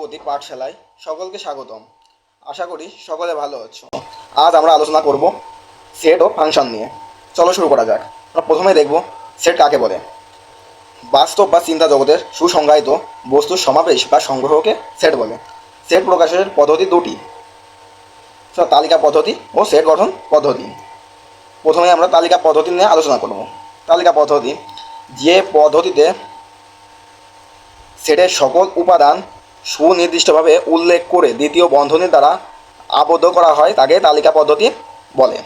অগ্রগতি পাঠশালায় সকলকে স্বাগতম। আশা করি সকলে ভালো আছো। আজ আমরা আলোচনা করব সেট ও ফাংশন নিয়ে। চলো শুরু করা যাক। আমরা প্রথমে দেখব সেট কাকে বলে। বাস্তব বা চিন্তা জগতের সুসংজ্ঞায়িত বস্তুর সমাবেশ বা সংগ্রহকে সেট বলে। সেট প্রকাশের পদ্ধতি দুটি, তালিকা পদ্ধতি ও সেট গঠন পদ্ধতি। প্রথমে আমরা তালিকা পদ্ধতি নিয়ে আলোচনা করব। তালিকা পদ্ধতি যে পদ্ধতিতে সেটের সকল উপাদান সুনির্দিষ্টভাবে উল্লেখ করে দ্বিতীয় বন্ধনীর দ্বারা আবদ্ধ করা হয় তাকে তালিকা পদ্ধতি বলে।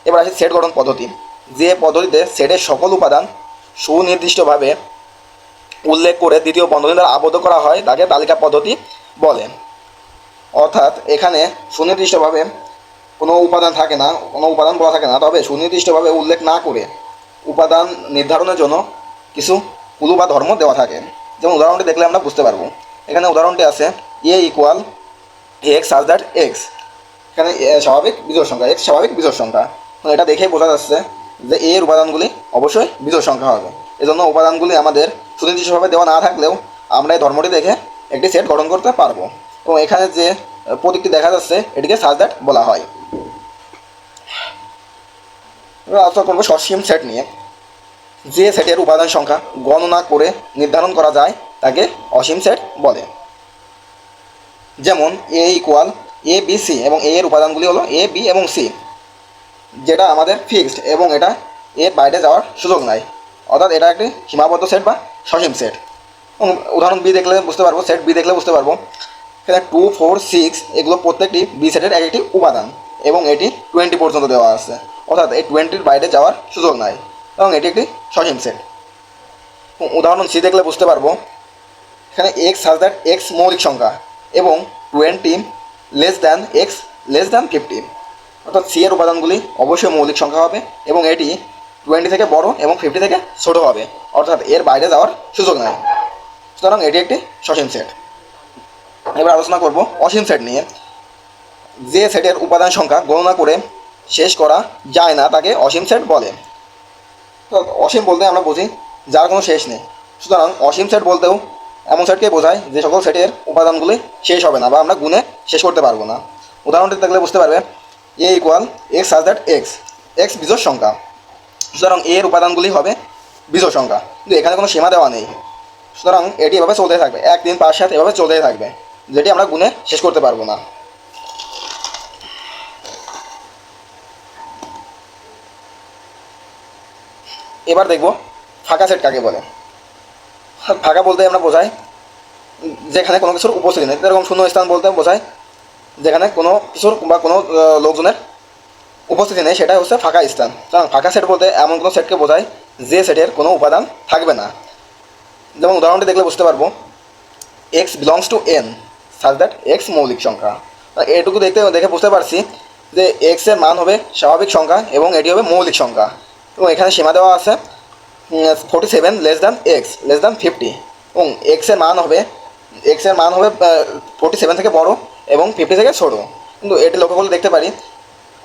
এবার আসি সেট গঠন পদ্ধতি। যে পদ্ধতিতে সেটের সকল উপাদান সুনির্দিষ্টভাবে উল্লেখ করে দ্বিতীয় বন্ধনীর দ্বারা আবদ্ধ করা হয় তাকে তালিকা পদ্ধতি বলে। অর্থাৎ এখানে সুনির্দিষ্টভাবে কোনো উপাদান থাকে না, কোনো উপাদান বলা থাকে না, তবে সুনির্দিষ্টভাবে উল্লেখ না করে উপাদান নির্ধারণের জন্য কিছু ক্লু বা ধর্ম দেওয়া থাকে। যেমন উদাহরণটি দেখলে আমরা বুঝতে পারবো। এখানে উদাহরণটি আছে A equal x such that x. এখানে স্বাভাবিক বিজোড় সংখ্যা, এক্স স্বাভাবিক বিজোড় সংখ্যা। তো এটা দেখেই বোঝা যাচ্ছে যে এর উপাদানগুলি অবশ্যই বিজোড় সংখ্যা হবে। এজন্য উপাদানগুলি আমাদের সুনির্দিষ্টভাবে দেওয়া না থাকলেও আমরা এই ধর্মটি দেখে একটি সেট গঠন করতে পারবো। এবং এখানে যে প্রতীকটি দেখা যাচ্ছে এটিকে সাজ দ্যাট বলা হয়। এবার আলোচনা করবো সসীম সেট নিয়ে। যে সেটের উপাদান সংখ্যা গণনা করে নির্ধারণ করা যায় তাকে অসীম সেট বলে। যেমন এ ইকুয়াল এ বি সি এবং এ এর উপাদানগুলি হলো এ বি এবং সি, যেটা আমাদের ফিক্সড এবং এটা এর বাইরে যাওয়ার সুযোগ নাই। অর্থাৎ এটা একটি সীমাবদ্ধ সেট বা সসীম সেট। উদাহরণ বি দেখলে বুঝতে পারবো, সেট বি দেখলে বুঝতে পারবো। এখানে 2, 4, 6 এগুলো প্রত্যেকটি বি সেটের এক একটি উপাদান এবং এটি 20 পর্যন্ত দেওয়া আছে। অর্থাৎ এই 20-র বাইরে যাওয়ার সুযোগ নাই এবং এটি একটি সসীম সেট। উদাহরণ সি দেখলে বুঝতে পারবো। এখানে এক্স সাজ দ্যাট এক্স মৌলিক সংখ্যা এবং 20 less than x less than 50। অর্থাৎ সি এর উপাদানগুলি অবশ্যই মৌলিক সংখ্যা হবে এবং এটি 20 থেকে বড় এবং 50 থেকে ছোট হবে। অর্থাৎ এর বাইরে যাওয়ার সুযোগ নাই। সুতরাং এটি একটি সসীম সেট। এবার আলোচনা করব অসীম সেট নিয়ে। যে সেটের উপাদান সংখ্যা গণনা করে শেষ করা যায় না তাকে অসীম সেট বলে। তো অসীম বলতে আমরা বুঝি যার কোনো শেষ নেই। সুতরাং অসীম সেট বলতেও এমন সেটকে বোঝায় যে সকল সেটের উপাদানগুলি শেষ হবে না বা আমরা গুণে শেষ করতে পারবো না। উদাহরণটি দেখলে বুঝতে পারবে A equal x such that x, x বিজোড় সংখ্যা। সুতরাং এর উপাদানগুলি হবে বিজোড় সংখ্যা, কিন্তু এখানে কোনো সীমা দেওয়া নেই। সুতরাং এটি এভাবে চলতে থাকবে, 1, 3, 5, 7 এভাবে চলতেই থাকবে, যেটি আমরা গুণে শেষ করতে পারবো না। এবার দেখব ফাঁকা সেট কাকে বলে। ফাঁকা বলতে আমরা বোঝাই যেখানে কোনো কিছুর উপস্থিতি নেই। এরকম শূন্য স্থান বলতে বোঝায় যেখানে কোনো কিছুর বা কোনো লোকজনের উপস্থিতি নেই, সেটাই হচ্ছে ফাঁকা স্থান। কারণ ফাঁকা সেট বলতে এমন কোনো সেটকে বোঝায় যে সেটের কোনো উপাদান থাকবে না। যেমন উদাহরণটি দেখলে বুঝতে পারবো এক্স বিলংস টু এন সাজ দ্যাট এক্স মৌলিক সংখ্যা। এটুকু দেখে বুঝতে পারছি যে এক্সের মান হবে স্বাভাবিক সংখ্যা এবং এটি হবে মৌলিক সংখ্যা। এবং এখানে সীমা দেওয়া আছে 47 less than x less than 50 এবং এক্সের মান হবে 47 থেকে বড় এবং 50 থেকে ছোটো। কিন্তু এটি লক্ষ্য করলে দেখতে পারি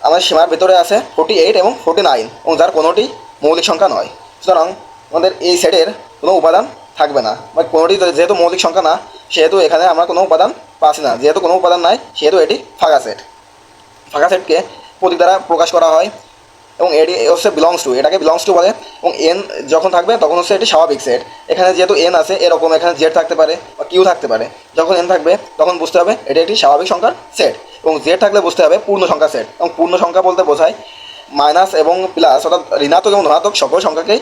আমাদের সীমার ভেতরে আছে 48 এবং 49 এবং যার কোনোটি মৌলিক সংখ্যা নয়। সুতরাং আমাদের এই সেটের কোনো উপাদান থাকবে না বা কোনোটি যেহেতু মৌলিক সংখ্যা না সেহেতু এখানে আমরা কোনো উপাদান পাচ্ছি না। যেহেতু কোনো উপাদান নাই সেহেতু এটি ফাঁকা সেট। ফাঁকা সেটকে প্রতীক দ্বারা প্রকাশ করা হয় এবং এটি হচ্ছে বিলংস টু, এটাকে বিলংস টু বলে। এবং এন যখন থাকবে তখন হচ্ছে এটি স্বাভাবিক সেট। এখানে যেহেতু এন আছে এরকম এখানে জেড থাকতে পারে বা কিউ থাকতে পারে। যখন এন থাকবে তখন বুঝতে হবে এটি একটি স্বাভাবিক সংখ্যার সেট এবং জেড থাকলে বুঝতে হবে পূর্ণ সংখ্যা সেট। এবং পূর্ণ সংখ্যা বলতে বোঝায় মাইনাস এবং প্লাস অর্থাৎ ঋণাত্মক এবং ধনাত্মক সকল সংখ্যাকেই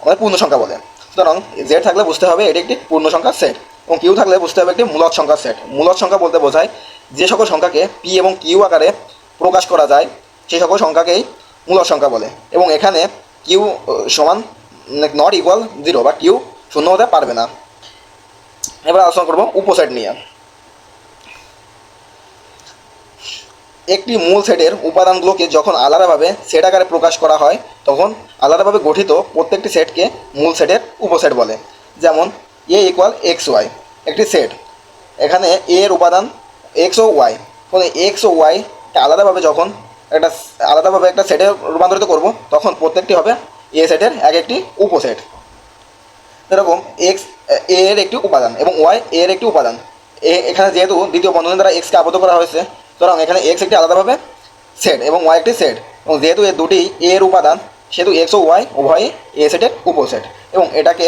আমাদের পূর্ণ সংখ্যা বলে। সুতরাং জেড থাকলে বুঝতে হবে এটি একটি পূর্ণ সংখ্যার সেট এবং কিউ থাকলে বুঝতে হবে একটি মূলদ সংখ্যার সেট। মূলদ সংখ্যা বলতে বোঝায় যে সকল সংখ্যাকে পি এবং কিউ আকারে প্রকাশ করা যায় সেই সকল সংখ্যাকেই মূলদ সংখ্যা বলে। এবং এখানে কিউ সমান নট ইকুয়াল 0 বা কিউ শূন্য হতে পারবে না। এবার আলোচনা করব উপসেট নিয়ে। একটি মূল সেটের উপাদানগুলোকে যখন আলাদাভাবে সেট আকারে প্রকাশ করা হয় তখন আলাদাভাবে গঠিত প্রত্যেকটি সেটকে মূল সেটের উপসেট বলে। যেমন এ ইকুয়াল এক্স ওয়াই একটি সেট। এখানে এ এর উপাদান এক্স ও ওয়াই। এক্স ও ওয়াই আলাদাভাবে যখন একটা সেটে রূপান্তরিত করব তখন প্রত্যেকটি হবে এ সেটের এক একটি উপসেট। এরকম এক্স এ এর একটি উপাদান এবং ওয়াই এ এর একটি উপাদান। এখানে যেহেতু দ্বিতীয় বন্ধনী দ্বারা এক্সকে আবদ্ধ করা হয়েছে, সুতরাং এখানে এক্স একটি আলাদাভাবে সেট এবং ওয়াই একটি সেট, এবং যেহেতু এর দুটি এ এর উপাদান সেহেতু এক্স ও ওয়াই উভয়ই এ সেটের উপসেট, এবং এটাকে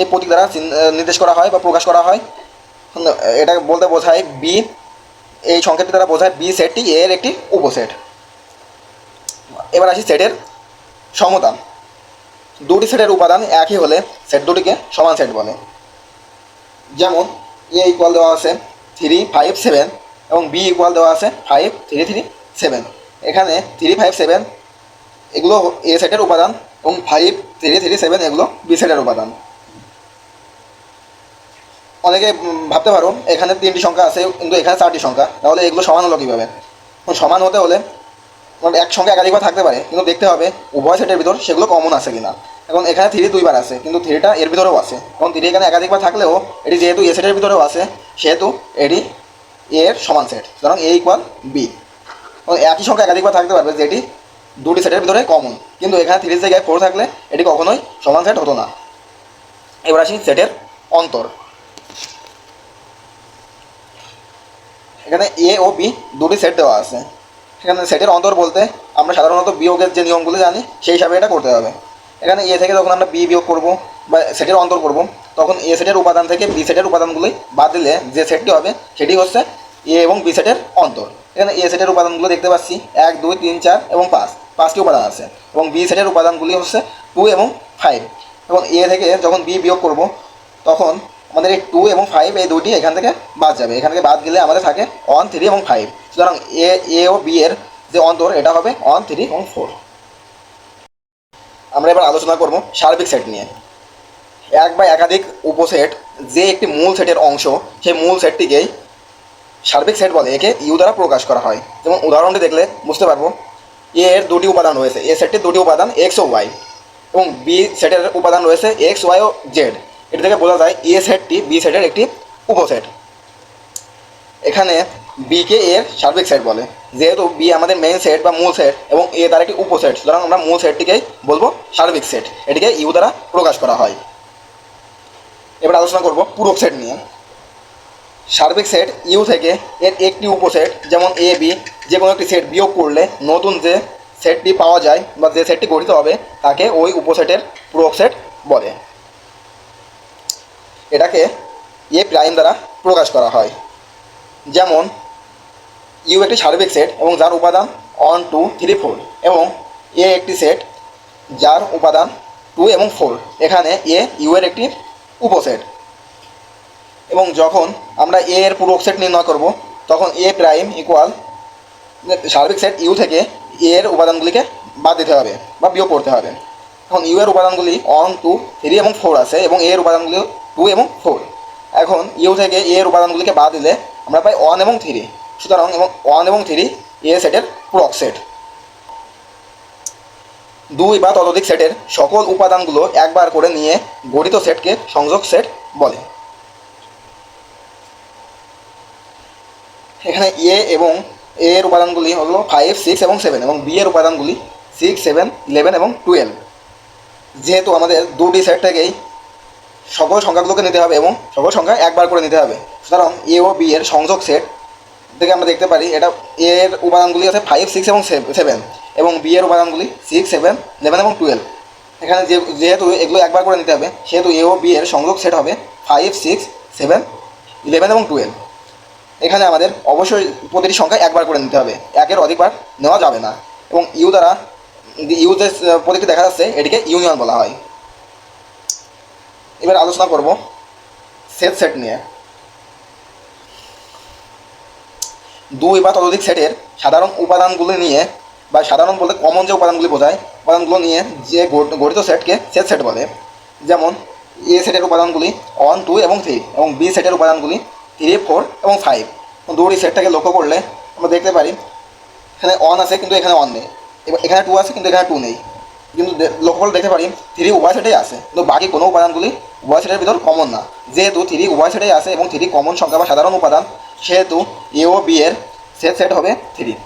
এই প্রতীক দ্বারা নির্দেশ করা হয় বা প্রকাশ করা হয়। এটাকে বলতে বোঝায় বি, এই সংকেতটি দ্বারা বোঝায় বি সেটটি এ এর একটি উপসেট। এবার আসি সেটের সমতা। দুটি সেটের উপাদান একই হলে সেট দুটিকে সমান সেট বলে। যেমন এ ইকুয়াল দেওয়া আছে 3, 5, 7 এবং বি ইকুয়াল দেওয়া আছে 5, 3, 3, 7। এখানে 3, 5, 7 এগুলো এ সেটের উপাদান এবং 5, 3, 3, 7 এগুলো বি সেটের উপাদান। অনেকে ভাবতে পারো এখানে 3টি সংখ্যা আছে কিন্তু এখানে 4টি সংখ্যা, তাহলে এগুলো সমান হলো কীভাবে? সমান হতে হলে এক সংখ্যা একাধিকবার থাকতে পারে, কিন্তু দেখতে হবে উভয় সেটের ভিতর সেগুলো কমন আছে কিনা। এখন এখানে 3 দুইবার আছে কিন্তু 3টা এর ভিতরেও আছে, এবং 3 এখানে একাধিকবার থাকলেও এটি যেহেতু এ সেটের ভিতরেও আছে সেহেতু এটি এর সমান সেট, সুতরাং এ ইকুয়াল বি। একই সংখ্যা একাধিকবার থাকতে পারবে যেটি দুটি সেটের ভিতরে কমন, কিন্তু এখানে 3 জায়গায় 4 থাকলে এটি কখনোই সমান সেট হতো না। এবার আসি সেটের অন্তর। এখানে এ ও বি দুটি সেট দেওয়া আছে। এখানে সেটের অন্তর বলতে আমরা সাধারণত বিয়োগের যে নিয়মগুলো জানি সেই হিসাবে এটা করতে হবে। এখানে এ থেকে যখন আমরা বি বিয়োগ করব বা সেটের অন্তর করব, তখন এ সেটের উপাদান থেকে বি সেটের উপাদানগুলি বাদ দিলে যে সেটটি হবে সেটি হচ্ছে এ এবং বি সেটের অন্তর। এখানে এ সেটের উপাদানগুলো দেখতে পাচ্ছি 1, 2, 3, 4 এবং 5টি উপাদান আছে, এবং বি সেটের উপাদানগুলি হচ্ছে 2 এবং 5। এবং এ থেকে যখন বি বিয়োগ করব তখন আমাদের এই 2 এবং 5 এই দুইটি এখান থেকে বাদ যাবে, এখান থেকে বাদ গেলে আমাদের থাকে 1, 3 এবং 5। সুতরাং এ ও বি এর যে অন্তর এটা হবে 1, 3 এবং 4। আমরা এবার আলোচনা করব সার্বিক সেট নিয়ে। এক বা একাধিক উপসেট যে একটি মূল সেটের অংশ, সেই মূল সেটটিকেই সার্বিক সেট বলে। একে ইউ দ্বারা প্রকাশ করা হয়। যেমন উদাহরণটি দেখলে বুঝতে পারবো, এ এর দুটি উপাদান রয়েছে, এ সেটটির দুটি উপাদান এক্স ও ওয়াই, এবং বি সেটের উপাদান রয়েছে এক্স, ওয়াই ও জেড। এটি থেকে বোঝা যায় এ সেটটি বি সেটের একটি উপসেট। এখানে বিকে এর সার্বিক সেট বলে, যেহেতু বি আমাদের মেইন সেট বা মূল সেট এবং এ তার একটি উপসেট, সুতরাং আমরা মূল সেটটিকেই বলবো সার্বিক সেট। এটিকে ইউ দ্বারা প্রকাশ করা হয়। এবার আলোচনা করব পূরক সেট নিয়ে। সার্বিক সেট ইউ থেকে এর একটি উপসেট যেমন এ বি যে কোনো একটি সেট বিয়োগ করলে নতুন যে সেটটি পাওয়া যায় বা যে সেটটি গঠিত হবে তাকে ওই উপসেটের পূরক সেট বলে। এটাকে এ প্রাইম দ্বারা প্রকাশ করা হয়। যেমন ইউ একটি সার্বিক সেট এবং যার উপাদান 1, 2, 3, 4, এবং এ একটি সেট যার উপাদান 2 এবং 4। এখানে এ ইউ এর একটি উপসেট, এবং যখন আমরা এ এর পূরক সেট নির্ণয় করব তখন এ প্রাইম ইকুয়াল সার্বিক সেট ইউ থেকে এ এর উপাদানগুলিকে বাদ দিতে হবে বা বিয়োগ করতে হবে। এখন ইউ এর উপাদানগুলি 1, 2, 3 এবং 4 আছে, এবং এ এর উপাদানগুলি 2 এবং 4। এখন ইউ থেকে এ এর উপাদানগুলিকে বাদ দিলে আমরা পাই 1 এবং 3। সুতরাং 1 এবং 3 এ সেটের পূরক সেট। 2 বা ততোধিক সেটের সকল উপাদানগুলো একবার করে নিয়ে গঠিত সেটকে সংযোগ সেট বলে। এখানে এ এবং এ এর উপাদানগুলি হলো 5, 6 এবং 7, এবং বি এর উপাদানগুলি 6, 7, 11 এবং 12। যেহেতু আমাদের দুটি সেট থেকেই সকল সংখ্যাগুলোকে নিতে হবে এবং সকল সংখ্যা একবার করে নিতে হবে, সুতরাং এ ও বি এর সংযোগ সেট থেকে আমরা দেখতে পারি এটা এ এর উপাদানগুলি আছে 5, 6 এবং 7, এবং বি এর উপাদানগুলি 6, 7, 11 এবং 12। এখানে যেহেতু এগুলো একবার করে নিতে হবে সেহেতু এ ও বি এর সংযোগ সেট হবে 5, 6, 7, 11 এবং 12। এখানে আমাদের অবশ্যই প্রতিটি সংখ্যা একবার করে নিতে হবে, একের অধিকবার নেওয়া যাবে না। এবং ইউ দ্বারা ইউ যে প্রতীকটি দেখা যাচ্ছে এটিকে ইউনিয়ন বলা হয়। এবার আলোচনা করব সেট নিয়ে। 2 বা ততোধিক সেটের সাধারণ উপাদানগুলি নিয়ে, বা সাধারণ বলতে কমন যে উপাদানগুলি বোঝায়, উপাদানগুলো নিয়ে যে গঠিত সেটকে সেট বলে। যেমন এ সেটের উপাদানগুলি 1, 2 এবং 3, এবং বি সেটের উপাদানগুলি 3, 4 এবং 5। দুটি সেটটাকে লক্ষ্য করলে আমরা দেখতে পারি এখানে 1 আছে কিন্তু এখানে 1 নেই, এখানে 2 আছে কিন্তু এখানে 2 নেই। কিন্তু লক্ষ্য করলে দেখতে পারি 3 উভয় সেটেই আছে, কিন্তু বাকি কোনো উপাদানগুলি উভয় সেটের ভিতর কমন না। যেহেতু 3 উভয় সেটেই আছে এবং 3 কমন সংখ্যা বা সাধারণ উপাদান, সেহেতু এ ও বি এর সেট হবে 3।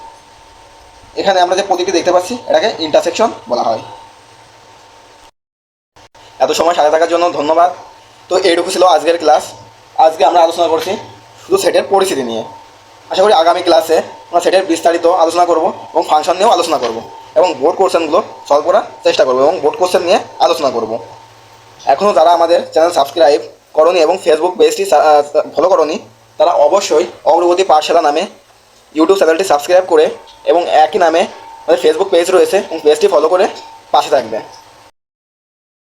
এখানে আমরা যে প্রতীকটি দেখতে পাচ্ছি এটাকে ইন্টারসেকশন বলা হয়। এত সময় সাথে থাকার জন্য ধন্যবাদ। তো এইটুকু ছিল আজকের ক্লাস। আজকে আমরা আলোচনা করছি শুধু সেটের পরিস্থিতি নিয়ে। আশা করি আগামী ক্লাসে আমরা সেটের বিস্তারিত আলোচনা করব এবং ফাংশন নিয়েও আলোচনা করব এবং বোর্ড কোশ্চেনগুলো সলভ করার চেষ্টা করব এবং বোর্ড কোশ্চেন নিয়ে আলোচনা করব। এখনও যারা আমাদের চ্যানেল সাবস্ক্রাইব করনি এবং ফেসবুক পেজটি ফলো করনি, তারা অবশ্যই অগ্রগতি পাঠশালা নামে ইউটিউব চ্যানেলটি সাবস্ক্রাইব করে এবং একই নামে আমাদের ফেসবুক পেজ রয়েছে এবং পেজটি ফলো করে পাশে থাকবে।